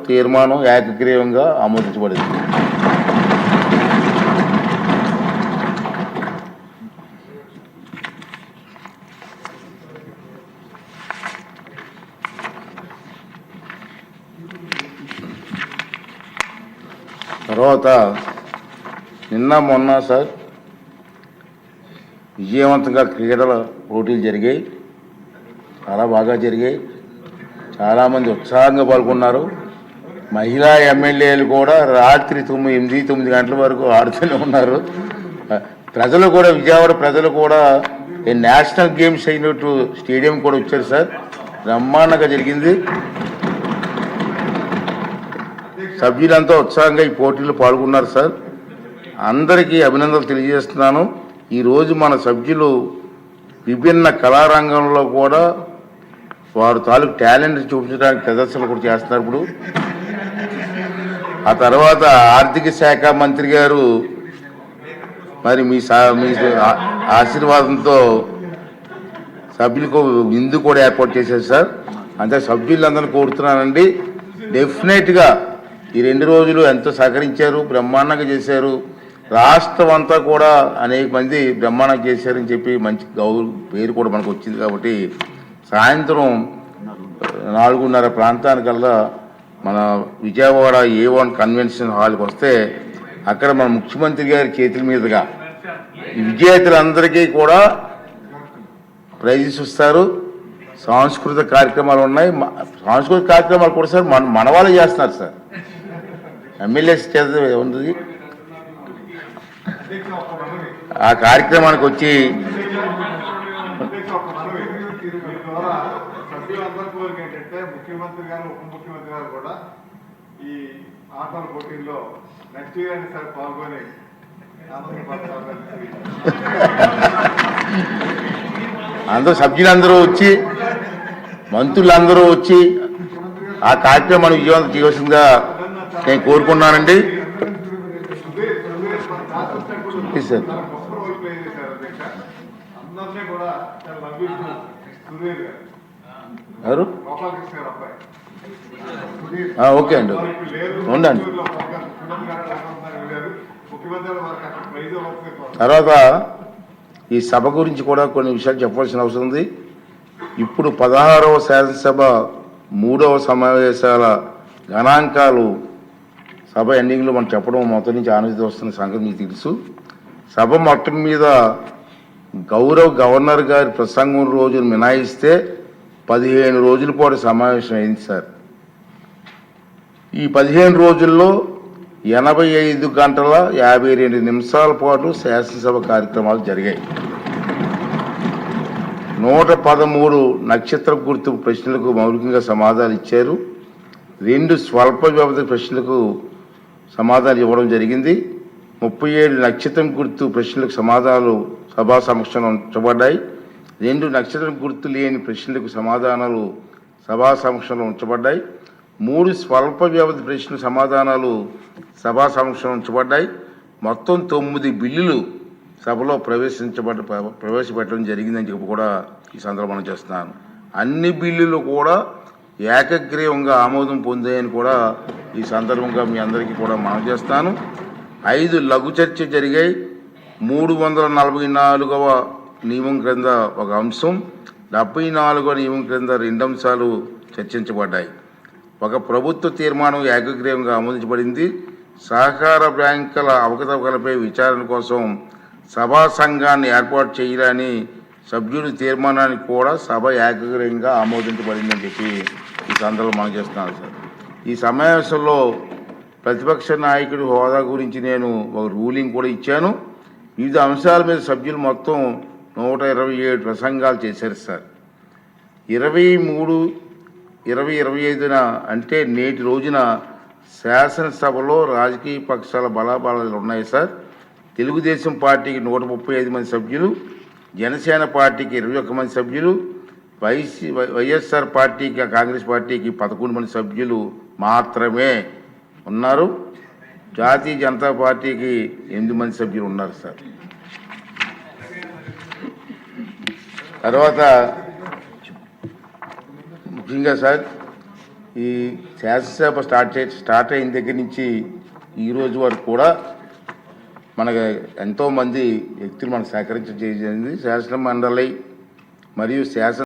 తీర్మానం ఏకగ్రీవంగా ఆమోదించబడింది. తర్వాత నిన్న మొన్న సార్ విజయవంతంగా క్రీడల పోటీలు జరిగాయి, చాలా బాగా జరిగాయి. చాలామంది ఉత్సాహంగా పాల్గొన్నారు. మహిళా ఎమ్మెల్యేలు కూడా రాత్రి 8-9 గంటల వరకు ఆడుతూనే ఉన్నారు. ప్రజలు కూడా, విజయవాడ ప్రజలు కూడా నేషనల్ గేమ్స్ అయినట్టు స్టేడియం కూడా వచ్చారు సార్. బ్రహ్మాండంగా జరిగింది. సభ్యులంతా ఉత్సాహంగా ఈ పోటీలో పాల్గొన్నారు సార్. అందరికీ అభినందనలు తెలియజేస్తున్నాను. ఈరోజు మన సభ్యులు విభిన్న కళారంగంలో కూడా వారు తాలూకు టాలెంట్ చూపించడానికి ప్రదర్శనలు కూడా చేస్తున్నారు. ఇప్పుడు ఆ తర్వాత ఆర్థిక శాఖ మంత్రి గారు మరి మీ ఆశీర్వాదంతో సభ్యులకు విందు కూడా ఏర్పాటు చేశారు సార్. అంటే సభ్యులందరినీ కోరుతున్నానండి, డెఫినెట్గా ఈ 2 రోజులు ఎంతో సహకరించారు, బ్రహ్మాండంగా చేశారు. రాష్ట్రం అంతా కూడా అనేక మంది బ్రహ్మాండంగా చేశారని చెప్పి మంచి పేరు కూడా మనకు వచ్చింది. కాబట్టి సాయంత్రం 4:30 ప్రాంతానికల్లా మన విజయవాడ A1 కన్వెన్షన్ హాల్కి వస్తే అక్కడ మన ముఖ్యమంత్రి గారి చేతుల మీదుగా విజేతలందరికీ కూడా ప్రైజెస్ ఇస్తారు. సాంస్కృతిక కార్యక్రమాలు ఉన్నాయి. సాంస్కృతిక కార్యక్రమాలు కూడా సార్ మన వాళ్ళు చేస్తున్నారు సార్. ఎమ్మెల్యేస్ చేత ఉంది. ఆ కార్యక్రమానికి వచ్చి ముఖ్యమంత్రి గారు, ఉప ముఖ్యమంత్రి గారు కూడా ఈ ఆటల పోటీల్లో నెక్స్ట్ ఇయర్ అని సార్ పాల్గొని అందరూ సభ్యులందరూ వచ్చి, మంత్రులందరూ వచ్చి ఆ కార్యక్రమాన్ని విజయవంతం చేయవలసిందిగా నేను కోరుకున్నానండి. సార్ ఎవరు? ఓకే అండి, ఉండండి. తర్వాత ఈ సభ గురించి కూడా కొన్ని విషయాలు చెప్పాల్సిన అవసరం ఉంది. ఇప్పుడు 16వ శాసనసభ 3వ సమావేశాల గణాంకాలు సభ ఎండింగ్లో మనం చెప్పడం మొత్తం నుంచి ఆనందిస్తూ వస్తున్న సంగతి మీకు తెలుసు. సభ మొత్తం మీద గవర్నర్ గారి ప్రసంగం రోజును మినాయిస్తే 15 రోజుల పాటు సమావేశం అయింది సార్. ఈ 15 రోజుల్లో 85 గంటల 52 నిమిషాల పాటు శాసనసభ కార్యక్రమాలు జరిగాయి. 113 నక్షత్ర గుర్తు ప్రశ్నలకు మౌలికంగా సమాధానాలు ఇచ్చారు. 2 స్వల్ప వ్యవధి ప్రశ్నలకు సమాధానాలు ఇవ్వడం జరిగింది. 37 నక్షత్రం గుర్తు ప్రశ్నలకు సమాధానాలు సభా సమక్షంలో ఉంచబడ్డాయి. 2 నక్షత్రం గుర్తు లేని ప్రశ్నలకు సమాధానాలు సభా సమక్షంలో ఉంచబడ్డాయి. 3 స్వల్ప వ్యవధి ప్రశ్నల సమాధానాలు సభా సమక్షంలో ఉంచబడ్డాయి. మొత్తం 9 బిల్లులు సభలో ప్రవేశపెట్టడం జరిగిందని చెప్పి కూడా ఈ సందర్భంగా చేస్తున్నాను. అన్ని బిల్లులు కూడా ఏకగ్రీవంగా ఆమోదం పొందాయని కూడా ఈ సందర్భంగా మీ అందరికీ కూడా మనవి చేస్తాను. 5 లఘు చర్చ జరిగాయి. 344వ నియమం క్రింద ఒక అంశం, 74వ నియమం క్రింద 2 అంశాలు చర్చించబడ్డాయి. ఒక ప్రభుత్వ తీర్మానం ఏకగ్రీవంగా ఆమోదించబడింది. సహకార బ్యాంకుల అవకతవకలపై విచారణ కోసం సభా సంఘాన్ని ఏర్పాటు చేయాలని సభ్యుల తీర్మానానికి కూడా సభ ఏకగ్రీవంగా ఆమోదించబడిందని చెప్పి ఈ సందర్భంలో మనం చేస్తున్నాను సార్. ఈ సమావేశంలో ప్రతిపక్ష నాయకుడి హోదా గురించి నేను ఒక రూలింగ్ కూడా ఇచ్చాను. వివిధ అంశాల మీద సభ్యులు మొత్తం 127 ప్రసంగాలు చేశారు సార్. 23/20/25 అంటే నేటి రోజున శాసనసభలో రాజకీయ పక్షాల బలాబలాలు ఉన్నాయి సార్. తెలుగుదేశం పార్టీకి 135 మంది సభ్యులు, జనసేన పార్టీకి 21 మంది సభ్యులు, వైఎస్ఆర్ పార్టీకి, కాంగ్రెస్ పార్టీకి 11 మంది సభ్యులు మాత్రమే ఉన్నారు. జాతీయ జనతా పార్టీకి 8 మంది సభ్యులు ఉన్నారు సార్. తర్వాత ముఖ్యంగా సార్ ఈ శాసనసభ స్టార్ట్ అయిన దగ్గర నుంచి ఈ రోజు వరకు కూడా మనకు ఎంతోమంది వ్యక్తులు మనకు సహకరించడం జరిగింది. శాసన మండలి మరియు శాసన